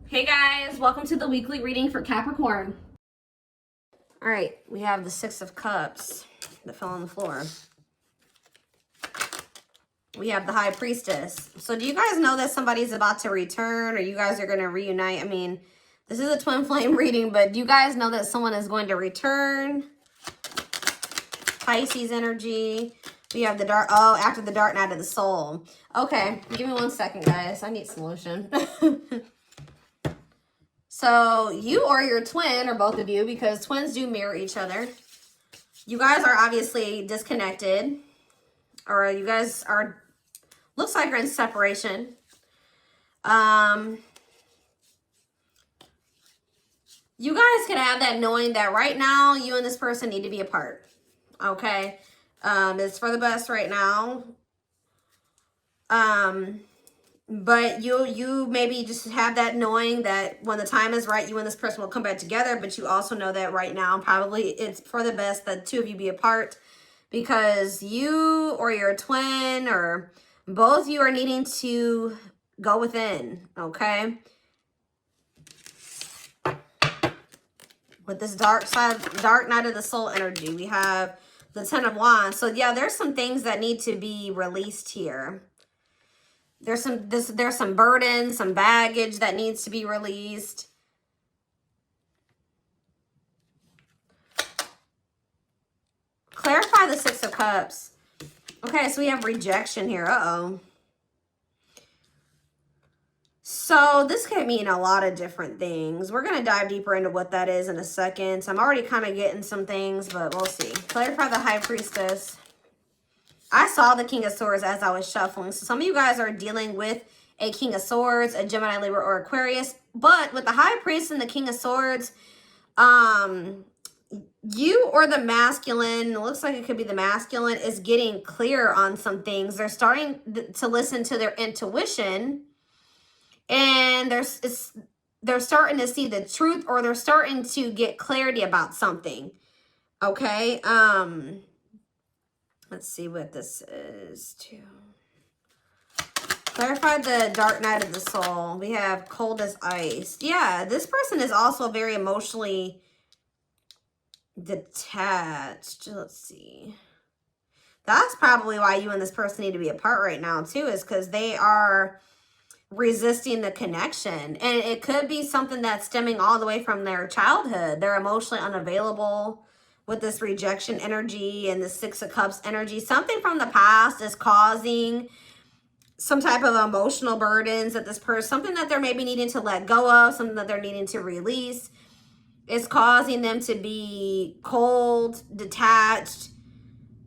Hey guys, welcome to the weekly reading for Capricorn. All right, we have the Six of Cups that fell on the floor. We have the High Priestess. So do you guys know that somebody's about to return, or you guys are going to reunite? I mean, this is a twin flame reading, but do you guys know that someone is going to return? Pisces energy. We have the dark, after the dark night of the soul. Okay, give me 1 second, guys. I need some lotion. So you or your twin, or both of you, because twins do mirror each other. You guys are obviously disconnected, or you guys are, looks like you're in separation. You guys can have that knowing that right now you and this person need to be apart. Okay? It's for the best right now. But you maybe just have that knowing that when the time is right, you and this person will come back together. But you also know that right now, probably it's for the best that two of you be apart, because you or your twin or both of you are needing to go within, okay? With this dark night of the soul energy, we have the Ten of Wands. So yeah, there's some things that need to be released here. There's some burden, some baggage that needs to be released. Clarify the Six of Cups. Okay, so we have rejection here. Uh-oh. So this could mean a lot of different things. We're going to dive deeper into what that is in a second. So I'm already kind of getting some things, but we'll see. Clarify the High Priestess. I saw the King of Swords as I was shuffling. So some of you guys are dealing with a King of Swords, a Gemini, Libra, or Aquarius. But with the High Priest and the King of Swords, you or the masculine, it looks like it could be the masculine, is getting clear on some things. They're starting to listen to their intuition. And they're starting to see the truth, or they're starting to get clarity about something. Okay? Let's see what this is, too. Clarify the dark night of the soul. We have cold as ice. Yeah, this person is also very emotionally detached. Let's see. That's probably why you and this person need to be apart right now, too, is because they are resisting the connection. And it could be something that's stemming all the way from their childhood. They're emotionally unavailable with this rejection energy and the Six of Cups energy. Something from the past is causing some type of emotional burdens that this person, something that they're maybe needing to let go of, something that they're needing to release, is causing them to be cold, detached,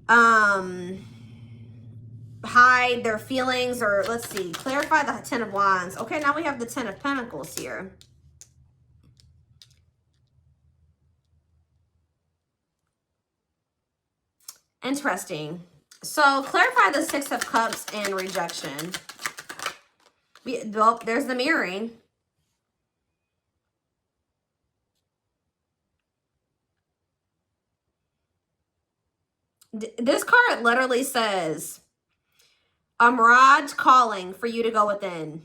hide their feelings, or let's see, clarify the Ten of Wands. Okay, now we have the Ten of Pentacles here. Interesting. So clarify the Six of Cups and rejection. Well, there's the mirroring. This card literally says, a mirage calling for you to go within.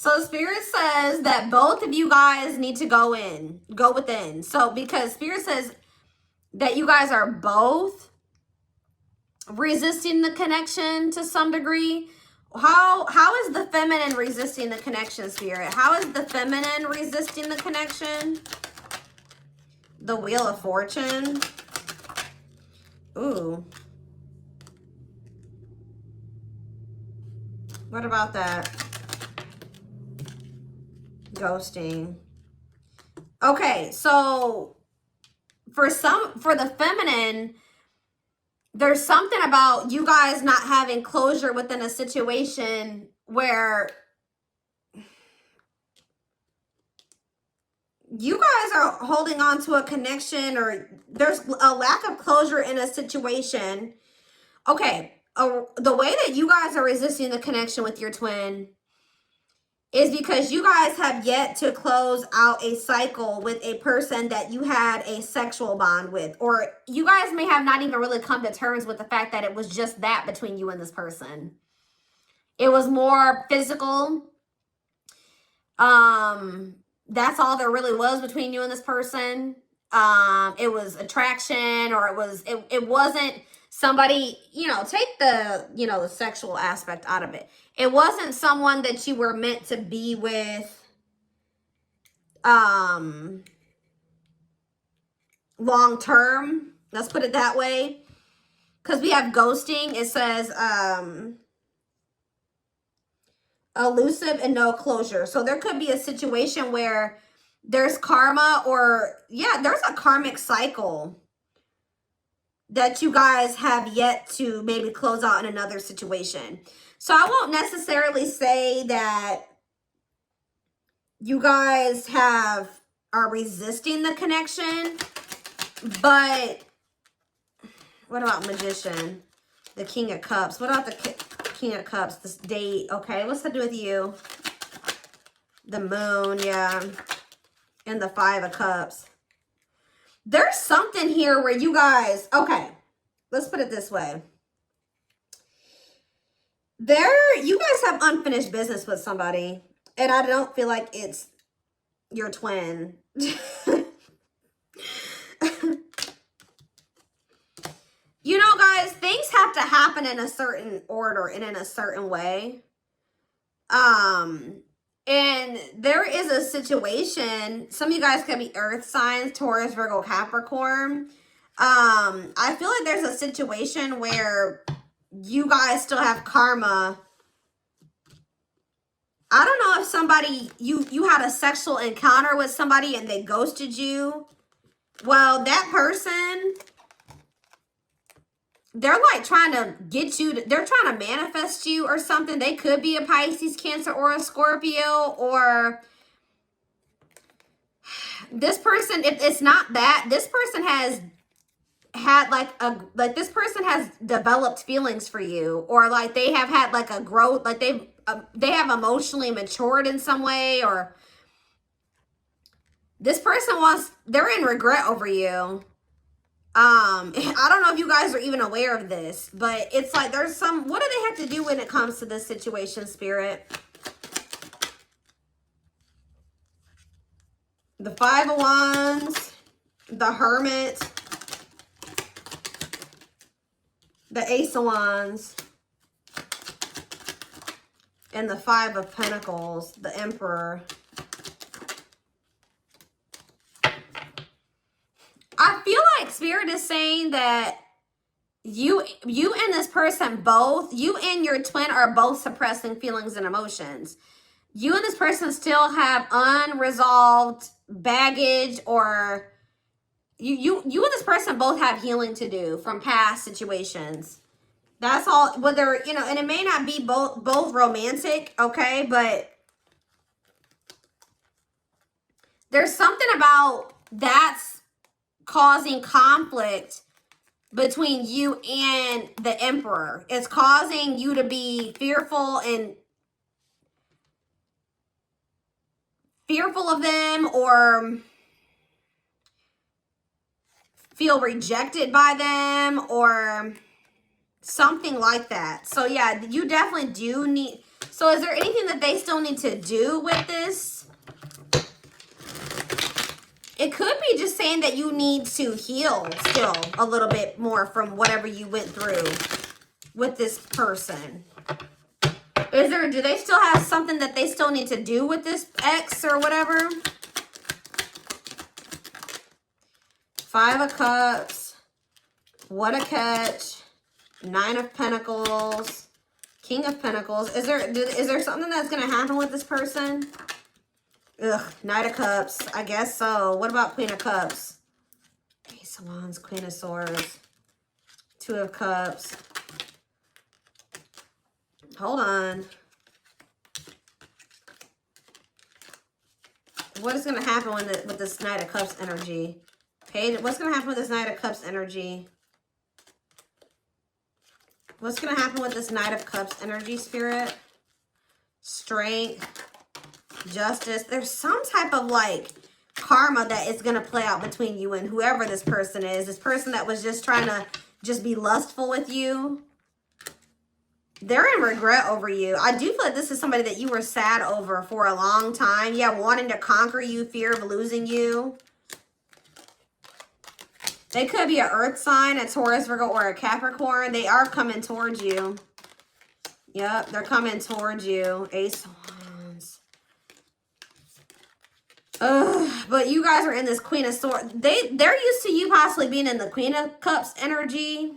So Spirit says that both of you guys need to go within. So because Spirit says that you guys are both resisting the connection to some degree. How is the feminine resisting the connection, Spirit? How is the feminine resisting the connection? The Wheel of Fortune. Ooh. What about that? Ghosting. Okay, so for the feminine, there's something about you guys not having closure within a situation where you guys are holding on to a connection, or there's a lack of closure in a situation. Okay, the way that you guys are resisting the connection with your twin is because you guys have yet to close out a cycle with a person that you had a sexual bond with. Or you guys may have not even really come to terms with the fact that it was just that between you and this person. It was more physical. That's all there really was between you and this person. It was attraction, or it wasn't somebody, take the, the sexual aspect out of it. It wasn't someone that you were meant to be with, long term. Let's put it that way. Because we have ghosting. It says, elusive and no closure. So there could be a situation where there's karma, or there's a karmic cycle that you guys have yet to maybe close out in another situation. So I won't necessarily say that you guys are resisting the connection, but what about Magician? The King of Cups. What about the King of Cups? This date. Okay, what's that do with you? The Moon, yeah. And the Five of Cups. There's something here where you guys, okay, let's put it this way. You guys have unfinished business with somebody, and I don't feel like it's your twin. Guys, things have to happen in a certain order and in a certain way. And there is a situation, some of you guys can be earth signs, Taurus, Virgo, Capricorn. I feel like there's a situation where you guys still have karma. I don't know if somebody, you had a sexual encounter with somebody and they ghosted you. Well, that person, they're like trying to get you, they're trying to manifest you or something. They could be a Pisces, Cancer, or a Scorpio, or this person, if it's not that, this person has had this person has developed feelings for you, or like they have had like a growth, like they have emotionally matured in some way, or this person they're in regret over you. I don't know if you guys are even aware of this, but it's like there's what do they have to do when it comes to this situation, Spirit? The Five of Wands, the Hermit, the Ace of Wands, and the Five of Pentacles, the Emperor. I feel like Spirit is saying that you and this person both, you and your twin are both suppressing feelings and emotions. You and this person still have unresolved baggage, or you and this person both have healing to do from past situations. That's all, whether, and it may not be both romantic, okay, but there's something about that's causing conflict between you and the Emperor. It's causing you to be fearful of them, or feel rejected by them, or something like that. So yeah, you definitely do need, so is there anything that they still need to do with this? It could be just saying that you need to heal still a little bit more from whatever you went through with this person. Do they still have something that they still need to do with this ex or whatever? Five of Cups. What a catch. Nine of Pentacles. King of Pentacles. Is there something that's going to happen with this person? Ugh, Knight of Cups. I guess so. What about Queen of Cups? Ace of Wands, Queen of Swords. Two of Cups. Hold on. What is going to happen with this Knight of Cups energy? Okay, what's going to happen with this Knight of Cups energy? What's going to happen with this Knight of Cups energy, Spirit? Strength. Justice. There's some type of like karma that is going to play out between you and whoever this person is. This person that was just trying to just be lustful with you. They're in regret over you. I do feel like this is somebody that you were sad over for a long time. Yeah, wanting to conquer you, fear of losing you. They could be an earth sign, a Taurus, Virgo, or a Capricorn. They are coming towards you. Yep, they're coming towards you. Ace of Wands. Ugh, but you guys are in this Queen of Swords. They're used to you possibly being in the Queen of Cups energy.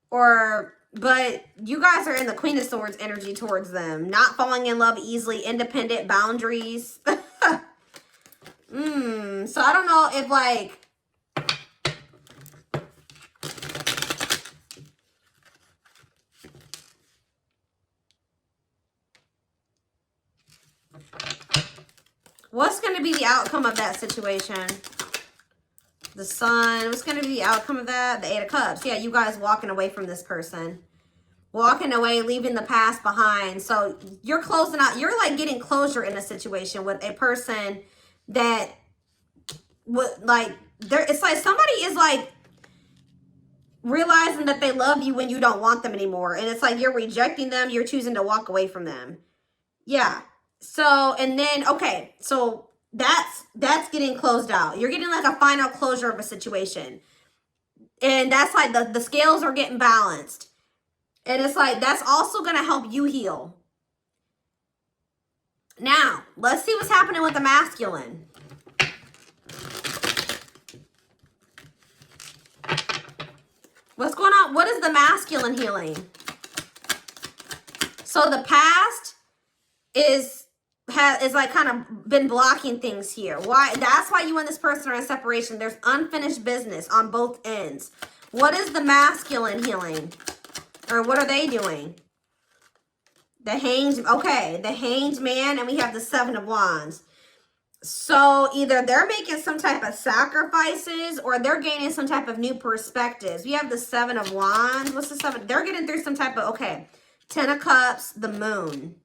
But you guys are in the Queen of Swords energy towards them. Not falling in love easily, independent, boundaries. So I don't know if like... What's going to be the outcome of that situation? The Sun. What's going to be the outcome of that? The Eight of Cups. Yeah, you guys walking away from this person. Walking away, leaving the past behind. So you're closing out. You're like getting closure in a situation with a person that would like... It's like somebody is like realizing that they love you when you don't want them anymore. And it's like you're rejecting them. You're choosing to walk away from them. Yeah. So, and then, okay, so that's getting closed out. You're getting like a final closure of a situation. And that's like the scales are getting balanced. And it's like, that's also going to help you heal. Now, let's see what's happening with the masculine. What's going on? What is the masculine healing? So the past is like kind of been blocking things here. Why? That's why you and this person are in separation. There's unfinished business on both ends. What is the masculine healing? Or what are they doing? The Hanged, okay, the Hanged Man, and we have the Seven of Wands. So either they're making some type of sacrifices or they're gaining some type of new perspectives. We have the Seven of Wands. What's the seven? They're getting through some type of, okay, Ten of Cups, the Moon.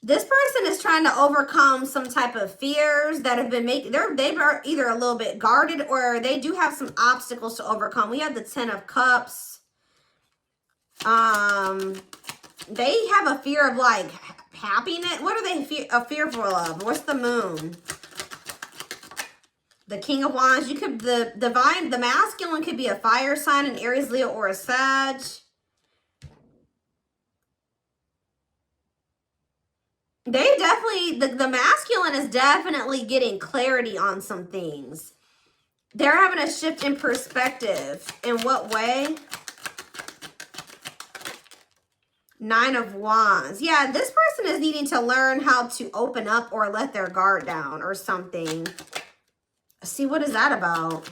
This person is trying to overcome some type of fears that have been making, they are either a little bit guarded or they do have some obstacles to overcome. We have the Ten of Cups. They have a fear of like happiness. What are they fearful of? What's the Moon? The King of Wands. You could, the masculine could be a fire sign, an Aries, Leo, or a Sag. They definitely, the masculine is definitely getting clarity on some things. They're having a shift in perspective. In what way? Nine of Wands. Yeah, this person is needing to learn how to open up or let their guard down or something. See, what is that about?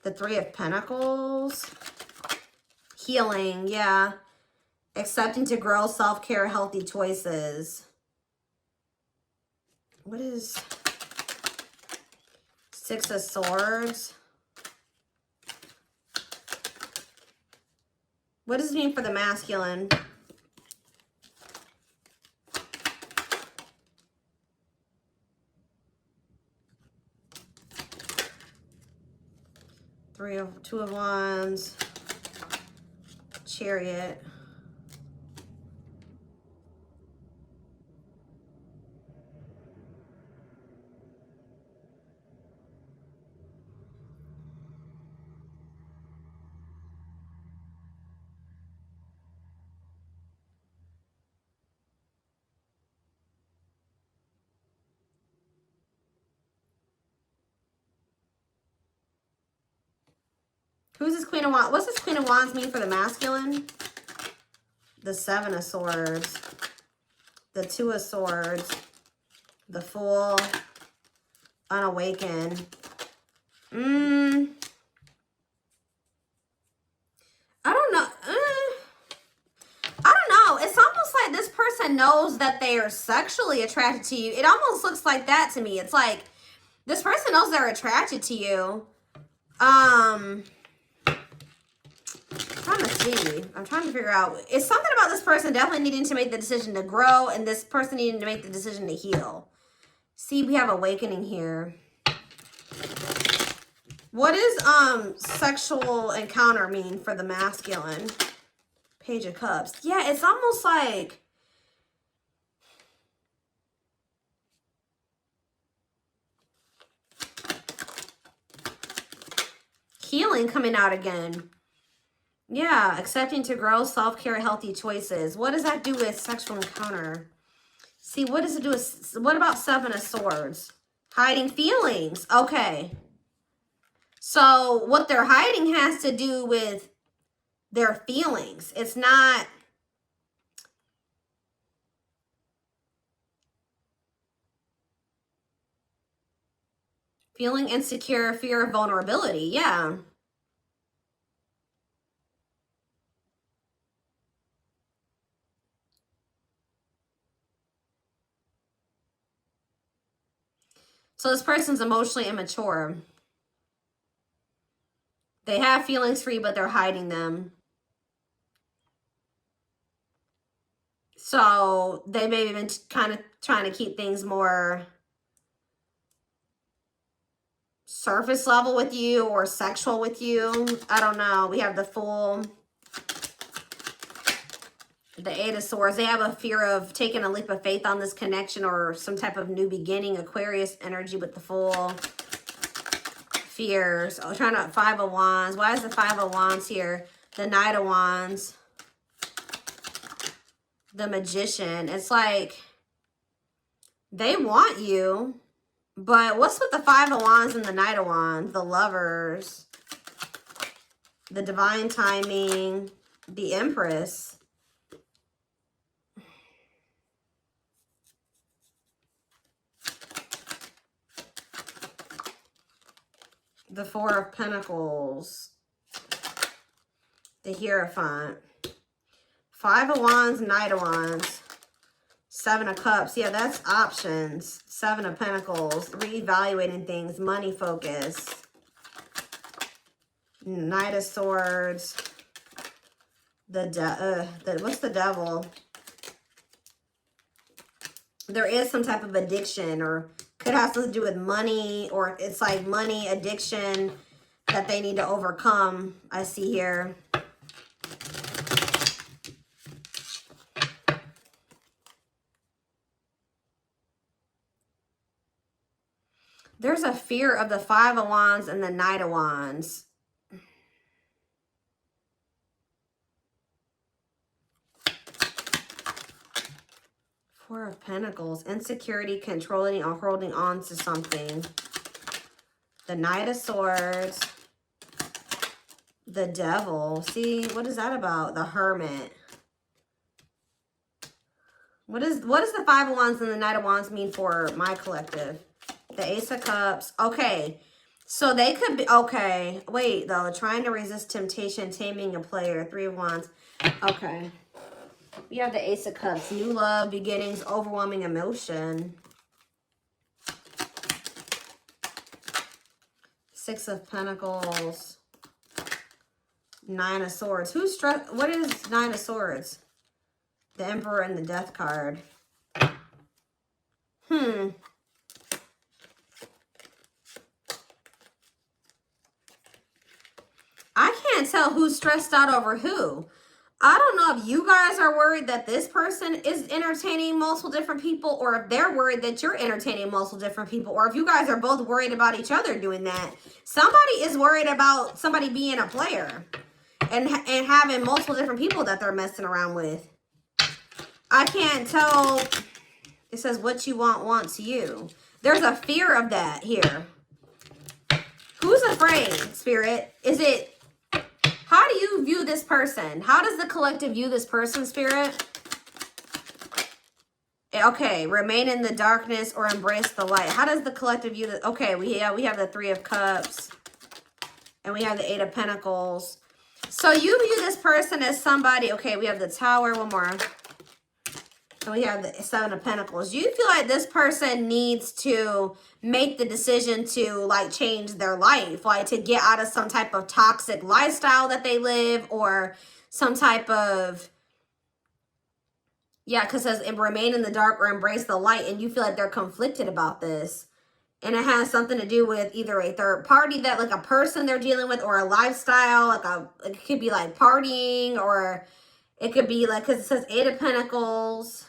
The Three of Pentacles. Healing, yeah. Accepting to grow, self-care, healthy choices. What is Six of Swords? What does it mean for the masculine? Two of Wands. Chariot. Who's this Queen of Wands? What's this Queen of Wands mean for the masculine? The Seven of Swords. The Two of Swords. The Fool. Unawakened. I don't know. I don't know. It's almost like this person knows that they are sexually attracted to you. It almost looks like that to me. It's like this person knows they're attracted to you. I'm trying to see. I'm trying to figure out. It's something about this person definitely needing to make the decision to grow and this person needing to make the decision to heal. See, we have awakening here. What does sexual encounter mean for the masculine? Page of Cups. Yeah, it's almost like healing coming out again. Yeah, accepting to grow, self-care, healthy choices. What does that do with sexual encounter? See, what does it do with, what about Seven of Swords? Hiding feelings. Okay. So what they're hiding has to do with their feelings. It's not... Feeling insecure, fear of vulnerability. Yeah. So this person's emotionally immature. They have feelings for you, but they're hiding them. So they may have been kind of trying to keep things more surface level with you or sexual with you. I don't know. We have the Fool. The Eight of Swords. They have a fear of taking a leap of faith on this connection or some type of new beginning. Aquarius energy with the Fool. Fears. Oh, trying to... Five of Wands. Why is the Five of Wands here? The Knight of Wands. The Magician. It's like they want you, but what's with the Five of Wands and the Knight of Wands? The Lovers. The Divine Timing. The Empress. The Four of Pentacles. The Hierophant. Five of Wands, Knight of Wands. Seven of Cups. Yeah, that's options. Seven of Pentacles. Reevaluating things. Money focus. Knight of Swords. What's the Devil? There is some type of addiction, or could have something to do with money, or it's like money addiction that they need to overcome. I see here. There's a fear of the Five of Wands and the Knight of Wands. Four of Pentacles. Insecurity, controlling, or holding on to something. The Knight of Swords. The Devil. See, what is that about? The Hermit. What is the Five of Wands and the Knight of Wands mean for my collective? The Ace of Cups. Okay. So they could be... Okay. Wait, though. Trying to resist temptation, taming a player. Three of Wands. Okay. We have the Ace of Cups. New love, beginnings, overwhelming emotion. Six of Pentacles. Nine of Swords. Who's struck? What is Nine of Swords? The Emperor and the Death card. I can't tell who's stressed out over who. I don't know if you guys are worried that this person is entertaining multiple different people, or if they're worried that you're entertaining multiple different people, or if you guys are both worried about each other doing that. Somebody is worried about somebody being a player and having multiple different people that they're messing around with. I can't tell. It says what you want wants you. There's a fear of that here. Who's afraid, Spirit? Is it... How do you view this person? How does the collective view this person, Spirit? Okay, remain in the darkness or embrace the light. How does the collective view this? Okay, we have the Three of Cups. And we have the Eight of Pentacles. So you view this person as somebody... Okay, we have the Tower. One more. And we have the Seven of Pentacles. You feel like this person needs to make the decision to like change their life, like to get out of some type of toxic lifestyle that they live, or some type of, yeah, because it says remain in the dark or embrace the light, and you feel like they're conflicted about this. And it has something to do with either a third party, that like a person they're dealing with, or a lifestyle, like it could be like partying, or It could be like, because it says 8 of Pentacles.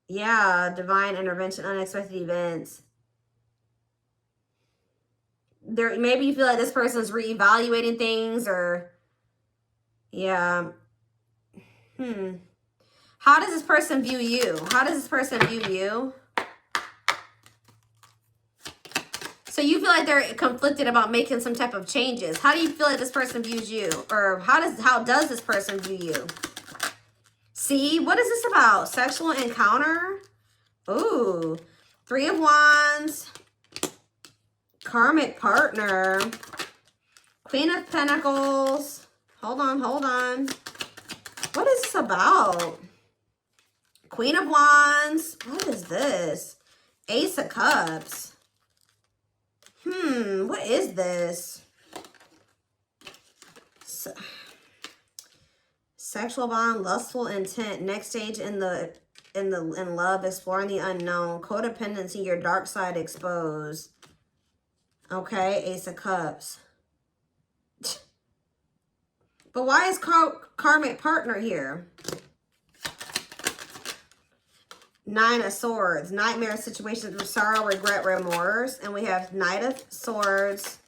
Yeah, divine intervention, unexpected events. There, maybe you feel like this person's reevaluating things, or yeah. How does this person view you? How does this person view you? So you feel like they're conflicted about making some type of changes. How do you feel like this person views you? Or how does this person view you? See, what is this about? Sexual encounter? Ooh, 3 of Wands. Karmic partner. Queen of Pentacles. Hold on, hold on. What is this about? Queen of Wands. What is this? Ace of Cups. What is this? Sexual bond, lustful intent, next stage in love, exploring the unknown, codependency, your dark side exposed. Okay, Ace of Cups. But why is karmic partner here? 9 of Swords, nightmare situations with sorrow, regret, remorse. And we have Knight of Swords.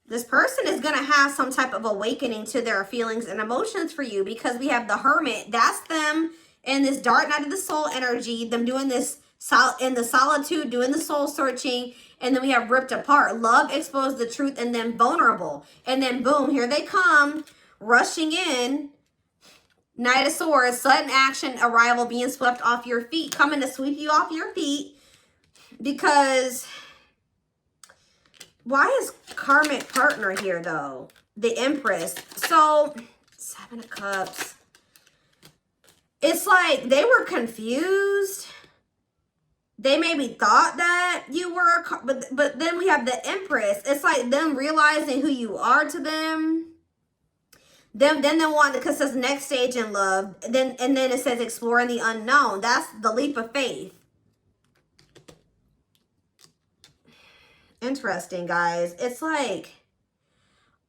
This person is going to have some type of awakening to their feelings and emotions for you, because we have the Hermit. That's them in this dark night of the soul energy, them doing this in the solitude, doing the soul searching. And then we have Ripped Apart, love, exposed, the truth, and then vulnerable. And then boom, here they come, rushing in. Knight of Swords, sudden action, arrival, being swept off your feet, coming to sweep you off your feet. Because why is karmic partner here though? The Empress. So 7 of Cups. It's like they were confused. They maybe thought that you were, but then we have the Empress. It's like them realizing who you are to them. Then they want, because it says next stage in love. And then it says exploring the unknown. That's the leap of faith. Interesting, guys. It's like,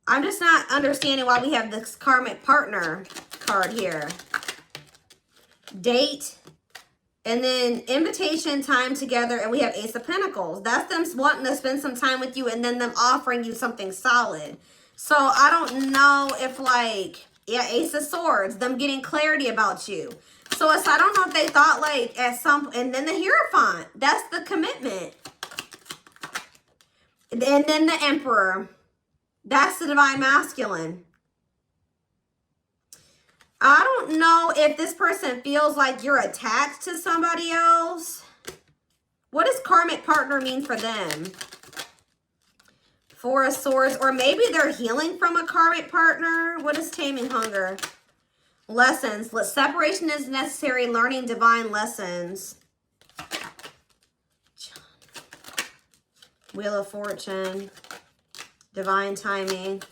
I'm just not understanding why we have this karmic partner card here. Date. And then invitation, time together. And we have Ace of Pentacles. That's them wanting to spend some time with you, and then them offering you something solid. So I don't know if, like, yeah, Ace of Swords, them getting clarity about you. So it's, I don't know if they thought like at some, and then the Hierophant, that's the commitment. And then the Emperor, that's the divine masculine. I don't know if this person feels like you're attached to somebody else. What does karmic partner mean for them? 4 of Swords, or maybe they're healing from a karmic partner. What is taming hunger? Lessons. Separation is necessary, learning divine lessons. Wheel of Fortune. Divine timing.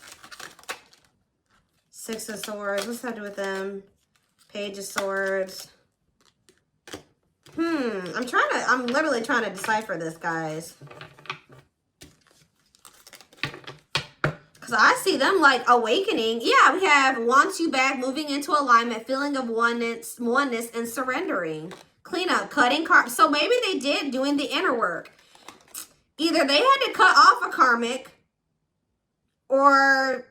6 of Swords. What's that do with them? Page of Swords. I'm literally trying to decipher this, guys. Because I see them like awakening. Yeah, we have wants you back, moving into alignment, feeling of oneness and surrendering. Cleanup, cutting karma. So maybe they did doing the inner work. Either they had to cut off a karmic, or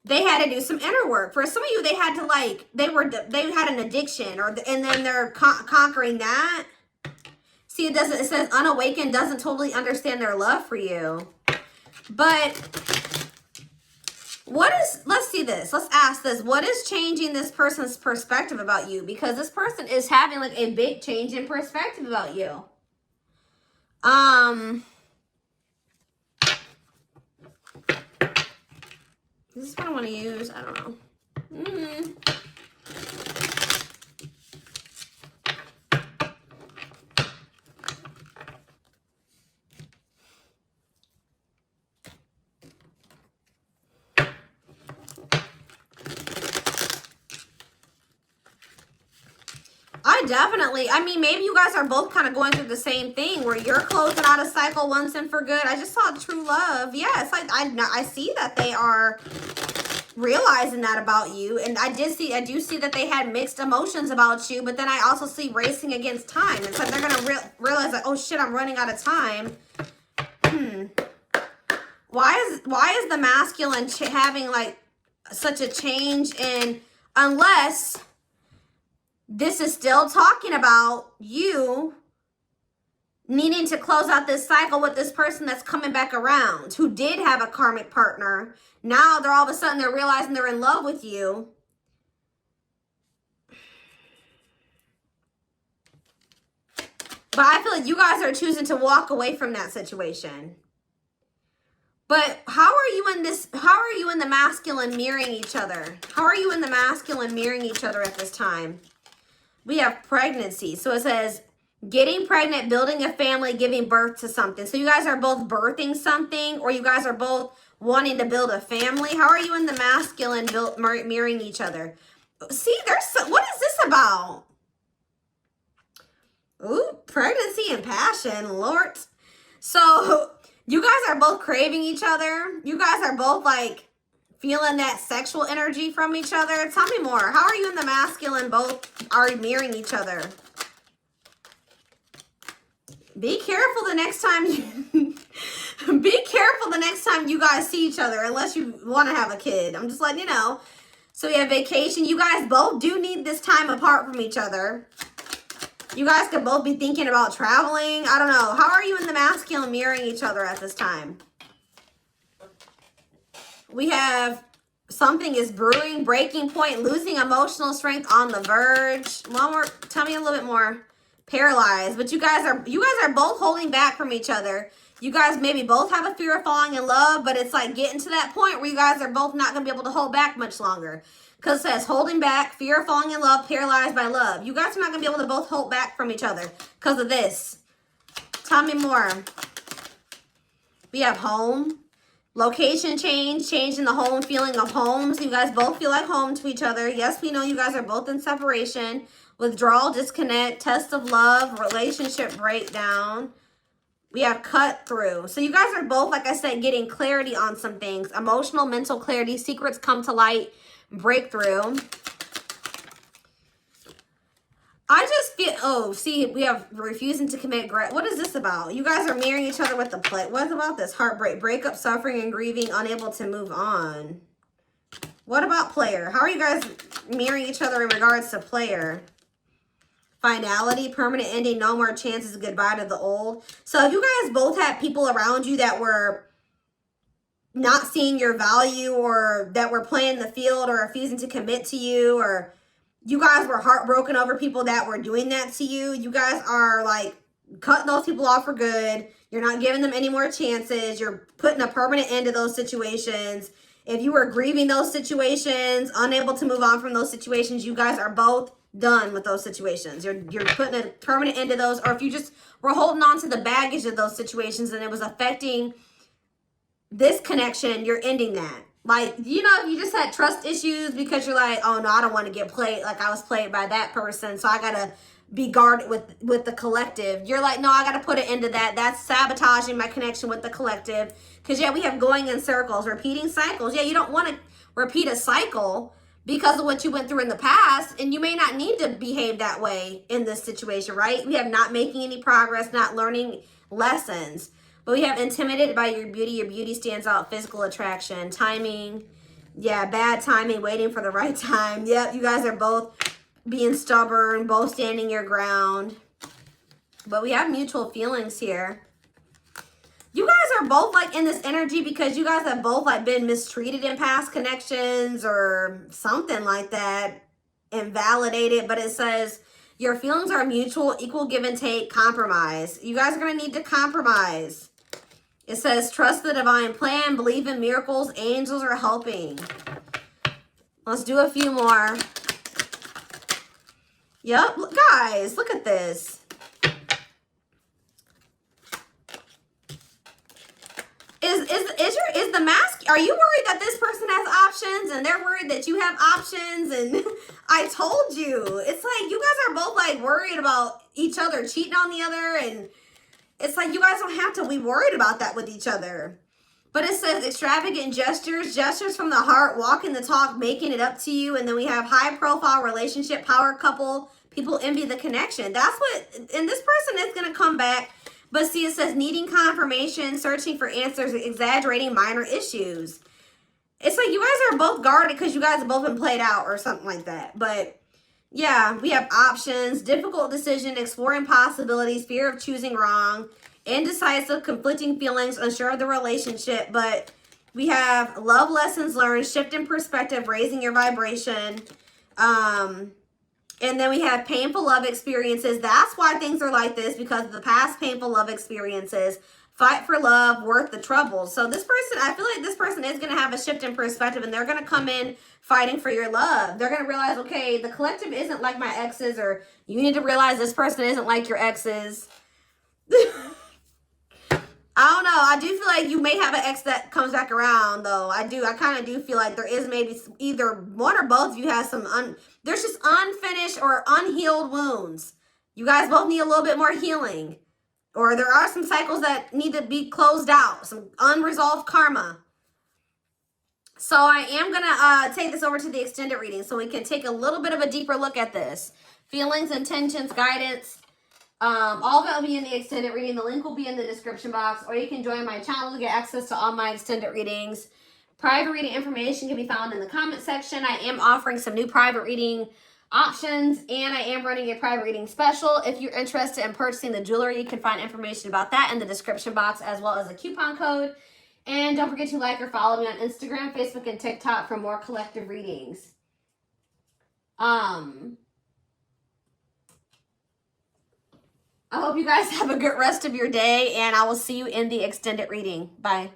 they had to do some inner work. For some of you, they had to like, they had an addiction, and then they're conquering that. See, it says unawakened, doesn't totally understand their love for you. But let's see this. Let's ask this. What is changing this person's perspective about you? Because this person is having like a big change in perspective about you. This is what I want to use. I don't know. I definitely, I mean, maybe you guys are both kind of going through the same thing where you're closing out a cycle once and for good. I just saw true love. Yes, I see that they are realizing that about you. And I do see that they had mixed emotions about you, but then I also see racing against time. It's like they're going to realize that, oh shit, I'm running out of time. Why is the masculine having like such a change in, unless this is still talking about you needing to close out this cycle with this person that's coming back around, who did have a karmic partner. Now they're all of a sudden, they're realizing they're in love with you. But I feel like you guys are choosing to walk away from that situation. But how are you in this? How are you in the masculine mirroring each other? How are you in the masculine mirroring each other at this time? We have pregnancy. So it says getting pregnant, building a family, giving birth to something. So you guys are both birthing something, or you guys are both wanting to build a family. How are you in the masculine mirroring each other? See, what is this about? Ooh, pregnancy and passion, Lord. So you guys are both craving each other. You guys are both like feeling that sexual energy from each other. Tell me more. How are you in the masculine both are mirroring each other? Be careful the next time you guys see each other, unless you want to have a kid. I'm just letting you know. So we have vacation. You guys both do need this time apart from each other. You guys could both be thinking about traveling. I don't know. How are you in the masculine mirroring each other at this time? We have something is brewing, breaking point, losing emotional strength, on the verge. One more, tell me a little bit more. Paralyzed. But you guys are both holding back from each other. You guys maybe both have a fear of falling in love, but it's like getting to that point where you guys are both not going to be able to hold back much longer. Because it says holding back, fear of falling in love, paralyzed by love. You guys are not going to be able to both hold back from each other because of this. Tell me more. We have home. Location change, changing the home, feeling of home. So you guys both feel like home to each other. Yes, we know you guys are both in separation. Withdrawal, disconnect, test of love, relationship breakdown. We have cut through. So you guys are both, like I said, getting clarity on some things. Emotional, mental clarity, secrets come to light, breakthrough. I just feel, oh, see, we have refusing to commit. What is this about? You guys are mirroring each other with the play. What's about this? Heartbreak, breakup, suffering, and grieving, unable to move on. What about player? How are you guys mirroring each other in regards to player? Finality, permanent ending, no more chances, goodbye to the old. So if you guys both had people around you that were not seeing your value, or that were playing the field, or refusing to commit to you, or you guys were heartbroken over people that were doing that to you, you guys are like cutting those people off for good. You're not giving them any more chances. You're putting a permanent end to those situations. If you were grieving those situations, unable to move on from those situations, you guys are both done with those situations. You're putting a permanent end to those. Or if you just were holding on to the baggage of those situations and it was affecting this connection, you're ending that. Like, you know, if you just had trust issues because you're like, oh no, I don't want to get played like I was played by that person, so I gotta be guarded with the collective. You're like, no, I gotta put an end to that. That's sabotaging my connection with the collective. Because yeah, we have going in circles, repeating cycles. Yeah, you don't want to repeat a cycle because of what you went through in the past, and you may not need to behave that way in this situation, right? We have not making any progress, not learning lessons. But we have intimidated by your beauty stands out, physical attraction, timing. Yeah, bad timing, waiting for the right time. Yep, you guys are both being stubborn, both standing your ground. But we have mutual feelings here. You guys are both like in this energy because you guys have both like been mistreated in past connections or something like that. Invalidated, but it says your feelings are mutual, equal give and take, compromise. You guys are going to need to compromise. It says, trust the divine plan, believe in miracles, angels are helping. Let's do a few more. Yep, guys, look at this. Is the are you worried that this person has options and they're worried that you have options? And I told you, it's like you guys are both like worried about each other cheating on the other, and it's like you guys don't have to be worried about that with each other. But it says extravagant gestures, gestures from the heart, walking the talk, making it up to you. And then we have high profile relationship, power couple, people envy the connection. That's what, and this person is going to come back. But see, it says needing confirmation, searching for answers, exaggerating minor issues. It's like you guys are both guarded because you guys have both been played out or something like that. But yeah, we have options, difficult decision, exploring possibilities, fear of choosing wrong, indecisive, conflicting feelings, unsure of the relationship. But we have love lessons learned, shift in perspective, raising your vibration. And then we have painful love experiences. That's why things are like this, because of the past painful love experiences. Fight for love, worth the trouble. So this person, I feel like this person is going to have a shift in perspective, and they're going to come in fighting for your love. They're going to realize, okay, the collective isn't like my exes, or you need to realize this person isn't like your exes. I don't know. I do feel like you may have an ex that comes back around, though. I kind of do feel like there is maybe either one or both of you has some, there's just unfinished or unhealed wounds. You guys both need a little bit more healing. Or there are some cycles that need to be closed out. Some unresolved karma. So I am going to take this over to the extended reading so we can take a little bit of a deeper look at this. Feelings, intentions, guidance. All of it will be in the extended reading. The link will be in the description box, or you can join my channel to get access to all my extended readings. Private reading information can be found in the comment section. I am offering some new private reading options, and I am running a private reading special. If you're interested in purchasing the jewelry, you can find information about that in the description box, as well as a coupon code. And don't forget to like or follow me on Instagram, Facebook, and TikTok for more collective readings. I hope you guys have a good rest of your day, and I will see you in the extended reading. Bye.